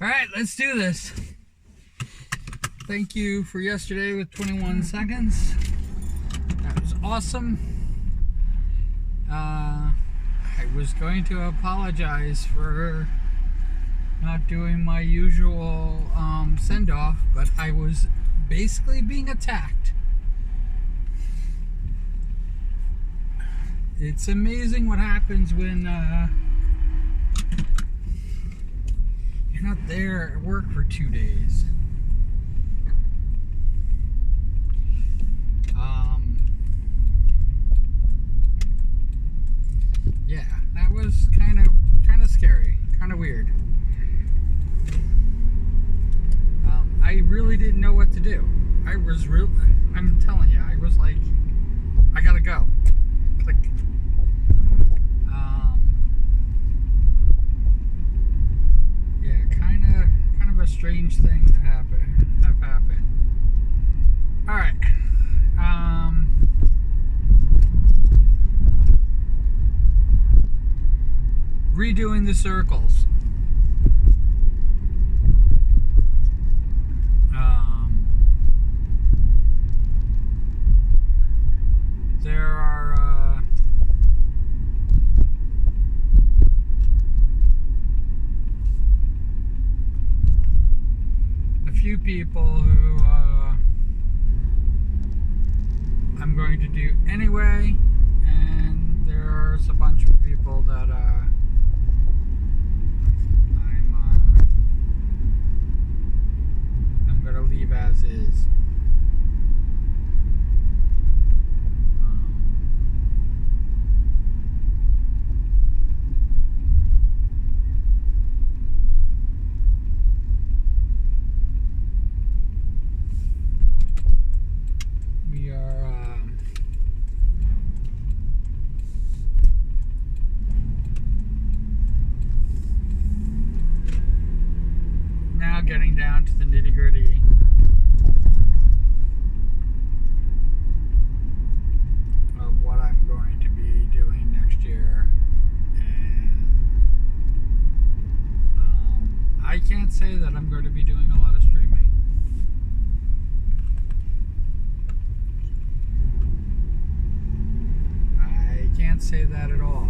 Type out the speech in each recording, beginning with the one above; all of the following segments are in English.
Alright, let's do this. Thank you for yesterday with 21 seconds. That was awesome. I was going to apologize for not doing my usual send-off, but I was basically being attacked. It's amazing what happens when you're not there at work for 2 days. Yeah, that was kind of scary, kind of weird. I really didn't know what to do. I'm telling you, I was like, I gotta go. Click. Yeah, kind of a strange thing to have happened. All right. Redoing the circles. There are a few people who I'm going to do anyway, and there's a bunch of people that I'm going to leave as is. We are now getting down to the nitty-gritty. Of what I'm going to be doing next year, and I can't say that I'm going to be doing a lot of streaming. I can't say that at all.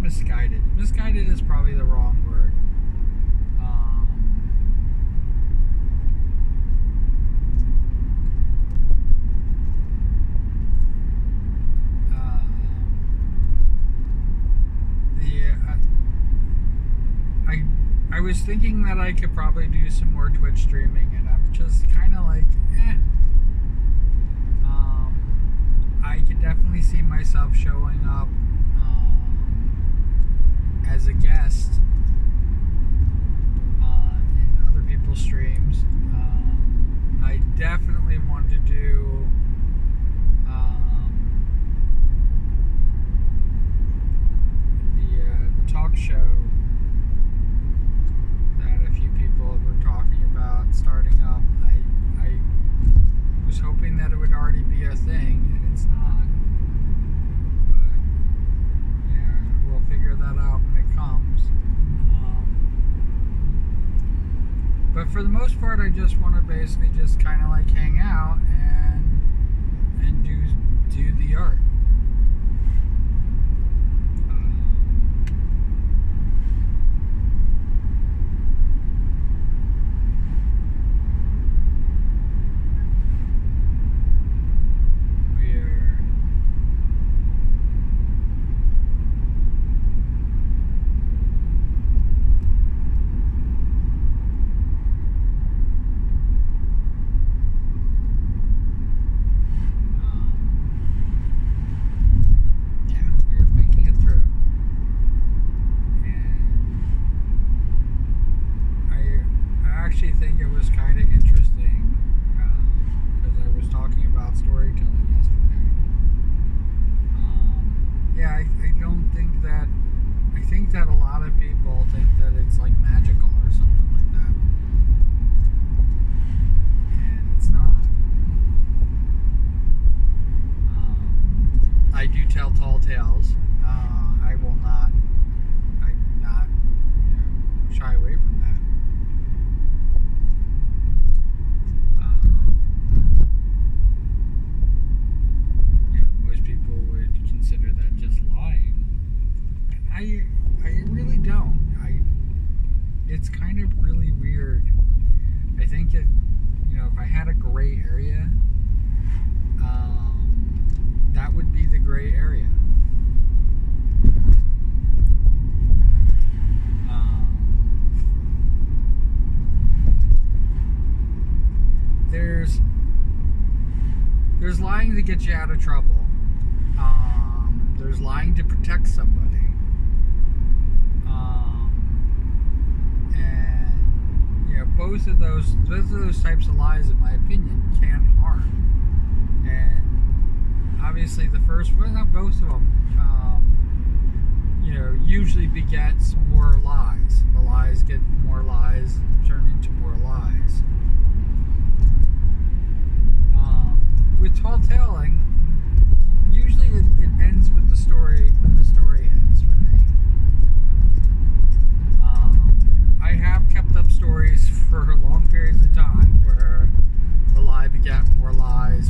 Misguided. Misguided is probably the wrong word. I was thinking that I could probably do some more Twitch streaming, and I'm just kind of like, I could definitely see myself showing up as a guest in other people's streams. I definitely want to do the talk show that a few people were talking about starting up. I was hoping that it would already be a thing, and it's not. But yeah, we'll figure that out when it comes. But for the most part, I just want to basically just kind of like hang out and do the art. tales. I will not. I'm not shy away from that. Most people would consider that just lying. I really don't. It's kind of really weird. I think that if I had a gray area, that would be the gray area. There's lying to get you out of trouble. There's lying to protect somebody. And both of those types of lies, in my opinion, can harm. And obviously, the first one, not both of them, usually begets more lies. The lies get more lies, turn into more lies. With tall telling, usually it ends with the story when the story ends for me. I have kept up stories for long periods of time where the lie begat more lies,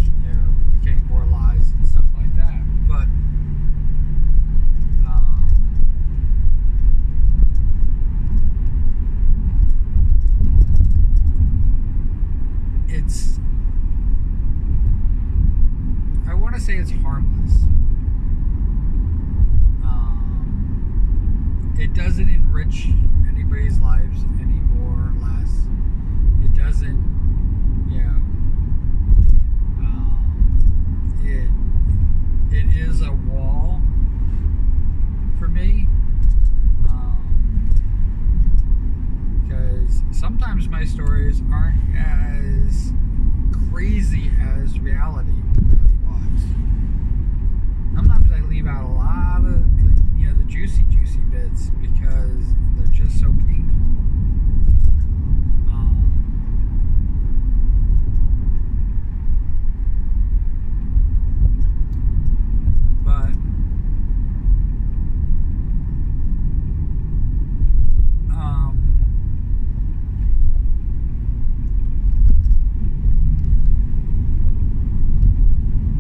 became more lies and stuff like that. But I want to say it's harmless. It doesn't enrich anybody's lives any more or less. It doesn't, it is a wall for me. Because sometimes my stories aren't as crazy as reality really was. Sometimes I leave out a lot of the juicy bits because they're just so painful. But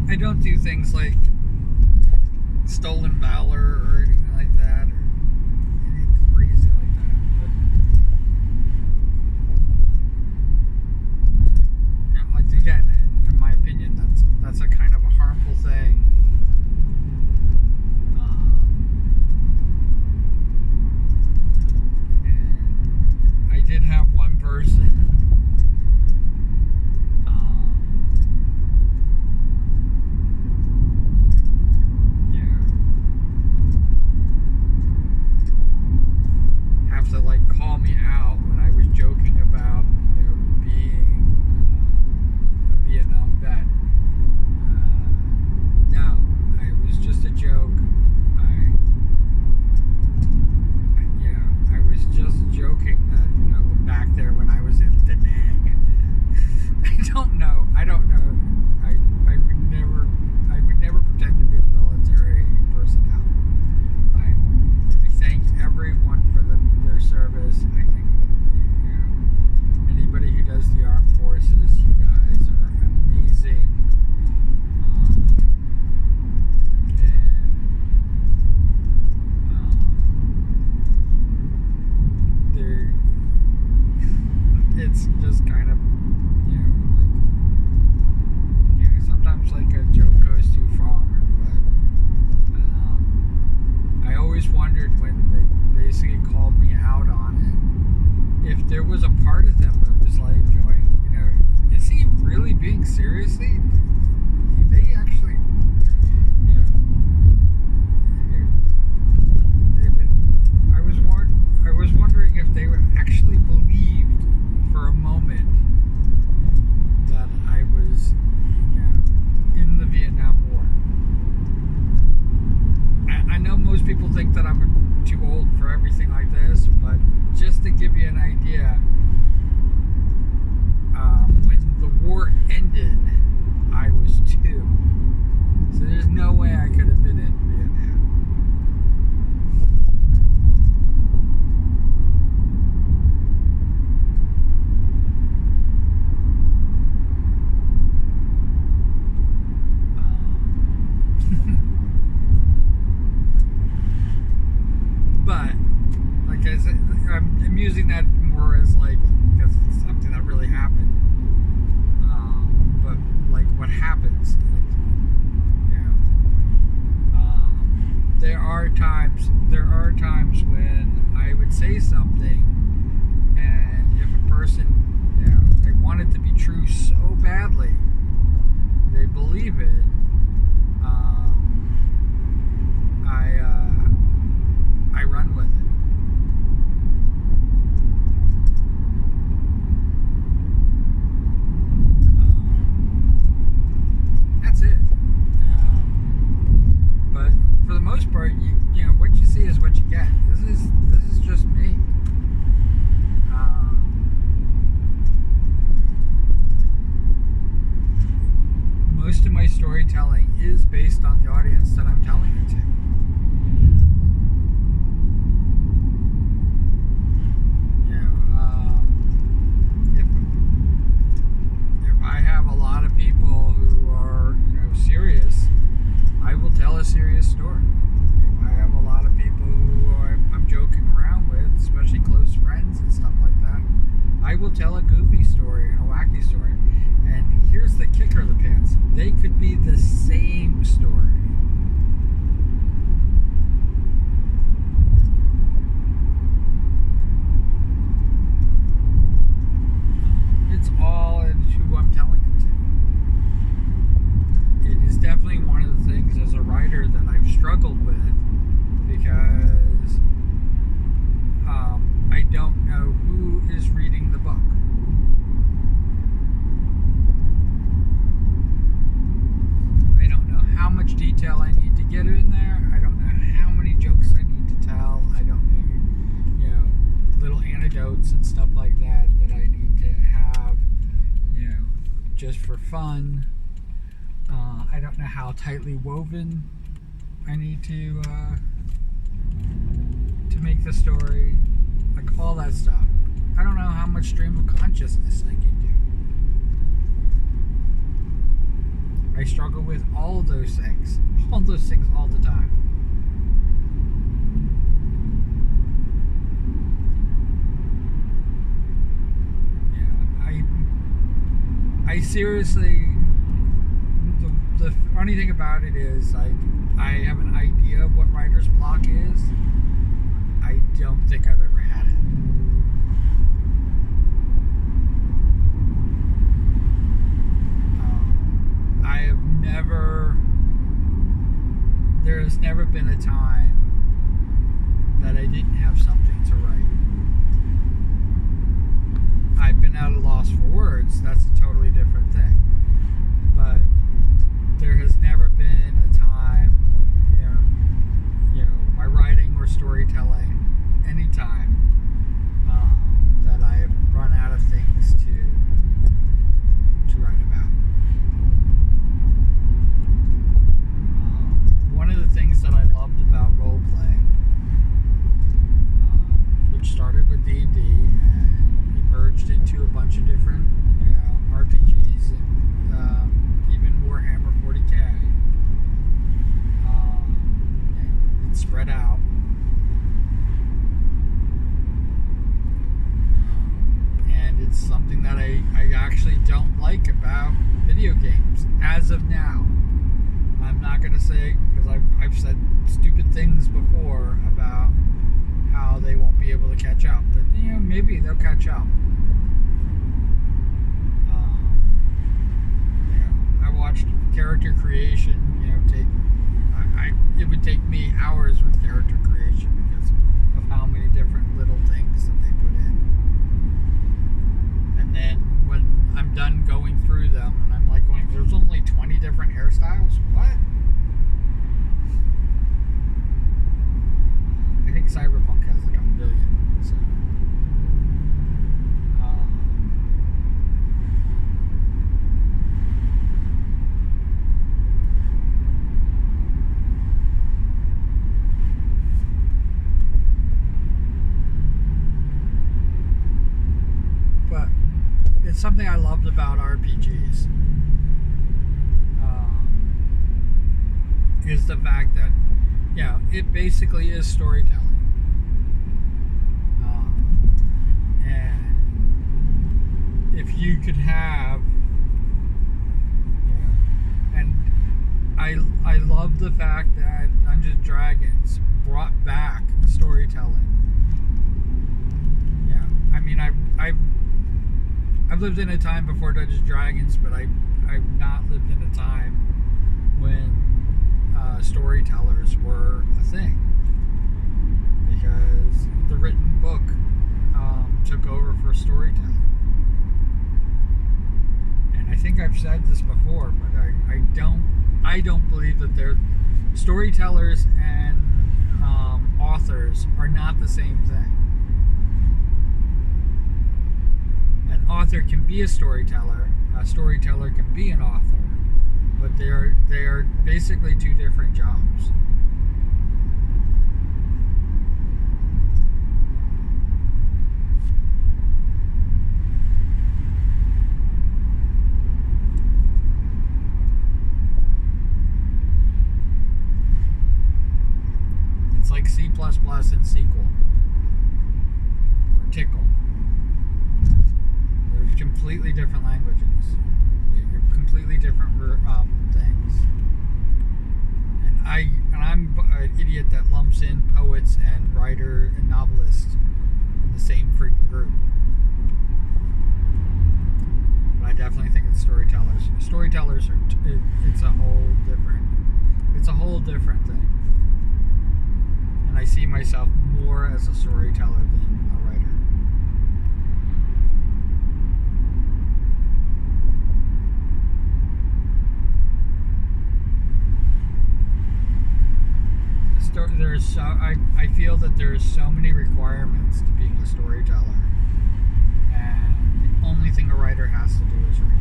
I don't do things like stolen valor or anything like that, or anything crazy like that. But like again, in my opinion, that's a kind of a harmful thing. And I did have one person. Call me out when I was joking about being a Vietnam vet. No, it was just a joke. I was just joking that back there when I was in Da Nang. I don't know. I would never pretend to be a military personnel. I thank everyone for their service. I think that anybody who does the armed forces, you guys are amazing. It's just kind of sometimes a joke goes too far, but I always wondered when they basically called me out on it, if there was a part of them that was going, is he really being seriously? They actually, I was wondering if they were actually believed for a moment that I was, in the Vietnam War. I know most people think that I'm too old for everything like this, but just to give you an idea, when the war ended, I was are times when I would say something, and if a person, they want it to be true so badly, they believe it. I run with it. That's it. But for the most part, what you see is what you get. This is just me. Most of my storytelling is based on the audience that I'm telling it to. If I have a lot of people who are serious, I will tell a serious story. If I have a lot of people who I'm joking around with, especially close friends and stuff like that, I will tell a goofy story and a wacky story. And here's the kicker of the pants. They could be the same story. It's all in who I'm telling it to. It is definitely one of the things as a writer that I've struggled with, because I don't know who is reading the book. I don't know how much detail I need to get in there. I don't know how many jokes I need to tell. I don't know, little anecdotes and stuff like that I need to have, just for fun. I don't know how tightly woven I need to make the story, like all that stuff. I don't know how much stream of consciousness I can do. I struggle with all those things all the time. I seriously, the funny thing about it is, like, I have an idea of what writer's block is. I don't think I've ever had it. There has never been a time that I didn't have something to write. I've been at a loss for words. That's a totally different thing. But there has never been a time, my writing or storytelling, any time, that I have run out of things to write about. One of the things that I loved about role playing, which started with D&D and emerged into a bunch of different, RPGs and even Warhammer 40K. It spread out. And it's something that I actually don't like about video games as of now. I'm not going to say, because I've said stupid things before about how they won't be able to catch up, but maybe they'll catch up. I watched character creation, it would take me hours with character creation because of how many different little things that they put in. And then when I'm done going through them, and I'm like going, there's only 20 different hairstyles? What? I think Cyberpunk has like 1 million, so. But it's something I loved about RPGs. Is the fact that, it basically is storytelling. And if you could have, and I love the fact that Dungeons and Dragons brought back storytelling. Yeah, I mean, I've lived in a time before Dungeons and Dragons, but I've not lived in a time when storytellers were a thing, because the written book took over for storytelling. And I think I've said this before, but I don't believe that they're storytellers and authors are not the same thing. An author can be a storyteller can be an author, but they are basically two different jobs. It's like C++ and SQL or Tickle. They're completely different languages. They're completely different things. And I'm an idiot that lumps in poets and writer and novelists in the same freaking group. But I definitely think it's storytellers. Storytellers are it's a whole different thing. And I see myself more as a storyteller than a writer. I feel that there's so many requirements to being a storyteller, and the only thing a writer has to do is read.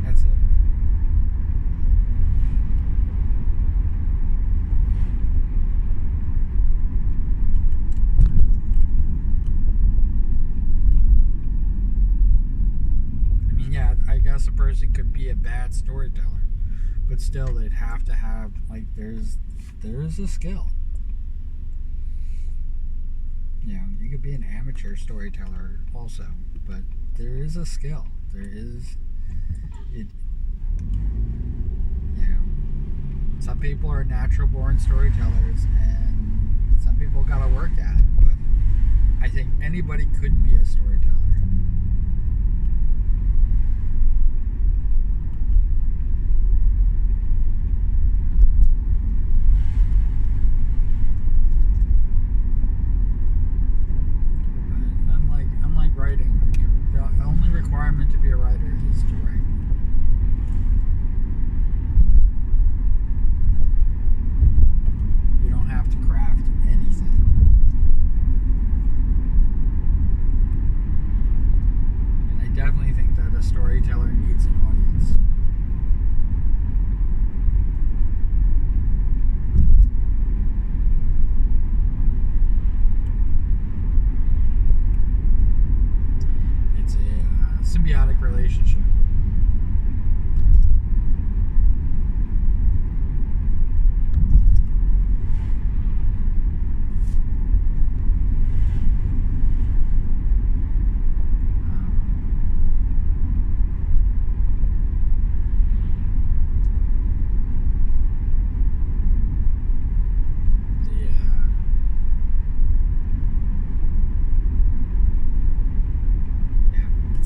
That's it. Yeah, I guess a person could be a bad storyteller, but still they'd have to have, like, there is a skill. You know, you could be an amateur storyteller also, but there is a skill. There is it. You know, some people are natural born storytellers, and some people gotta work at it. But I think anybody could be a storyteller. Writing. The only requirement to be a writer is to write. You don't have to craft anything. And I definitely think that a storyteller needs an audience. Symbiotic relationship.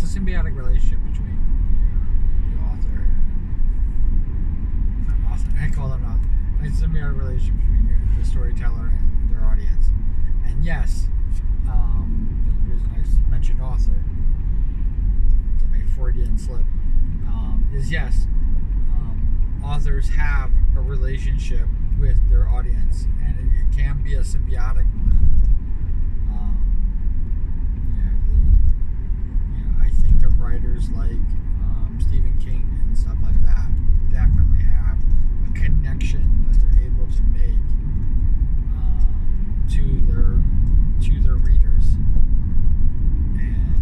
Symbiotic relationship between the author and I call them author. It's a symbiotic relationship between the storyteller and their audience. And yes, the reason I mentioned author, my Freudian slip, is yes, authors have a relationship with their audience, and it can be a symbiotic one. Writers like Stephen King and stuff like that definitely have a connection that they're able to make to their readers, and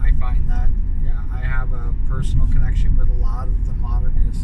I find that I have a personal connection with a lot of the modernists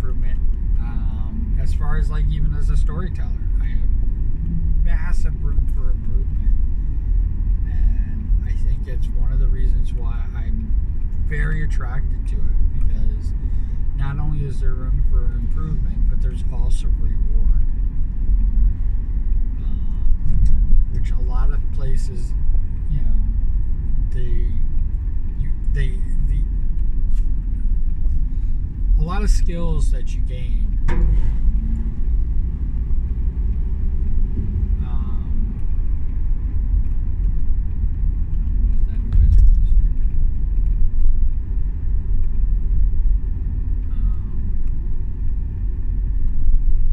improvement. As far as like even as a storyteller, I have massive room for improvement, and I think it's one of the reasons why I'm very attracted to it, because not only is there room for improvement, but there's also reward, which a lot of places, you know, a lot of skills that you gain.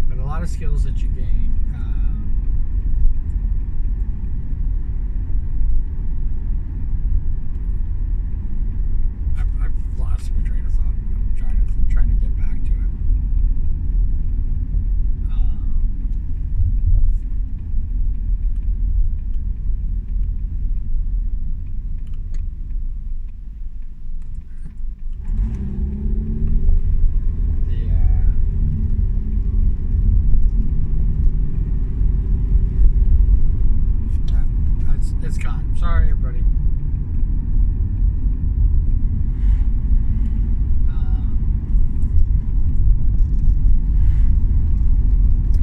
But a lot of skills that you gain. I've lost my train of thought. I'm trying to get back to it. It's gone. Sorry, everybody.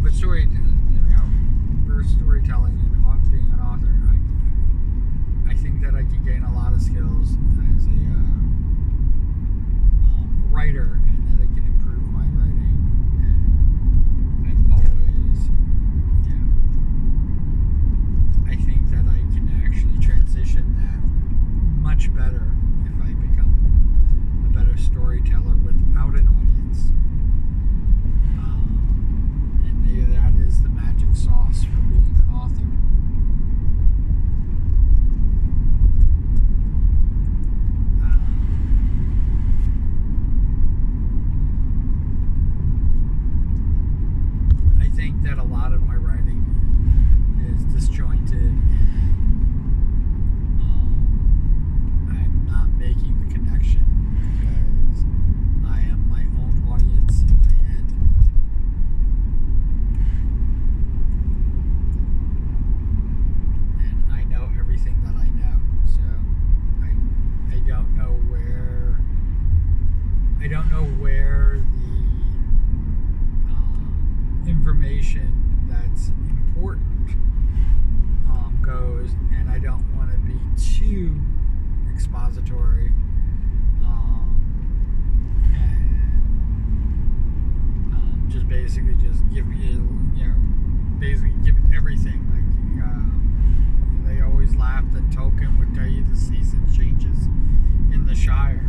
But for storytelling and being an author, I think that I can gain a lot of skills as a writer, and that I can improve my writing. And I always, I think that I can actually transition that much better if I become a better storyteller without an audience. And maybe that is the magic sauce for being an author. I think that a lot of my writing is disjointed, and I'm not making the connection because I am my own audience in my head. And I know everything that I know, so I don't know where the information that's important goes, and I don't want to be too expository, and just basically just give you, basically give everything. Like they always laugh that Tolkien would tell you the season changes in the Shire.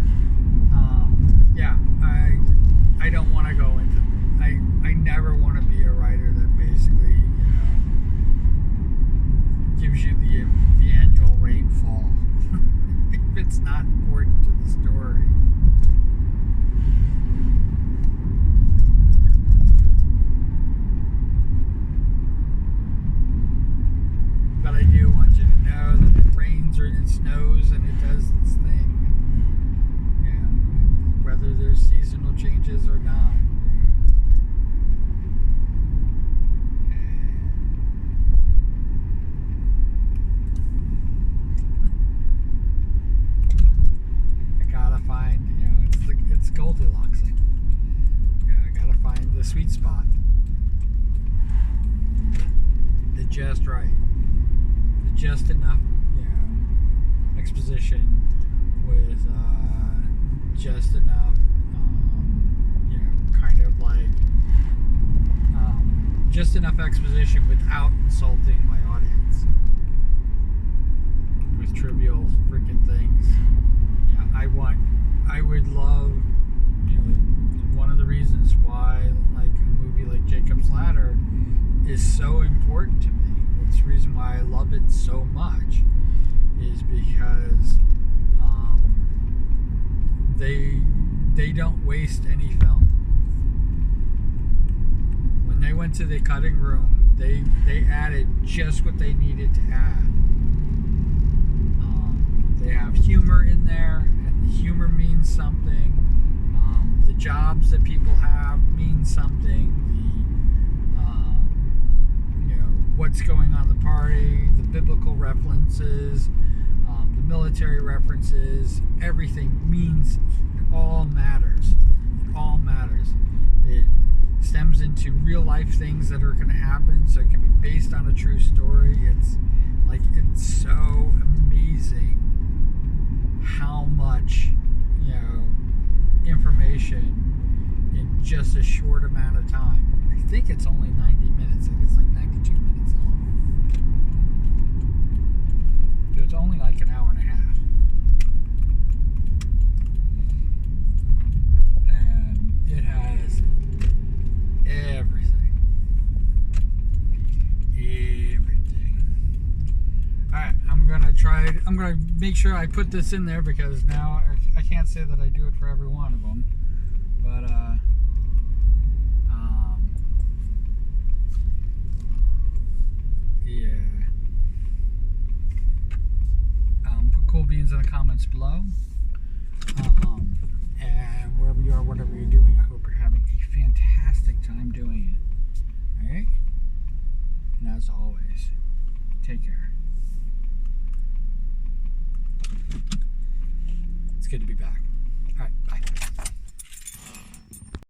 I don't want to go into. I never want to be a writer that basically, gives you the annual rainfall if it's not important to the story. But I do want you to know that it rains or it snows and it does its thing, whether there's seasonal changes or not. It's Goldilocksing. I gotta find the sweet spot. The just right. The just enough, exposition with just enough, kind of like just enough exposition without insulting my audience with trivial freaking things. I would love, one of the reasons why like a movie like Jacob's Ladder is so important to me. It's the reason why I love it so much is because they don't waste any film. When they went to the cutting room, they added just what they needed to add. They have humor in there, and the humor means something. The jobs that people have mean something. What's going on in the party, the biblical references, the military references, everything means, it all matters. It all matters. It stems into real life things that are going to happen, so it can be based on a true story. It's so amazing how much, information in just a short amount of time. I think it's only 90 minutes. I think it's like 92 minutes long. It's only like an hour and a half. And it has everything. Alright, I'm gonna make sure I put this in there, because now I can't say that I do it for every one of them. But yeah. Put cool beans in the comments below. And wherever you are, whatever you're doing, I hope you're having a fantastic time doing it. Alright? And as always, take care. It's good to be back. Alright, bye.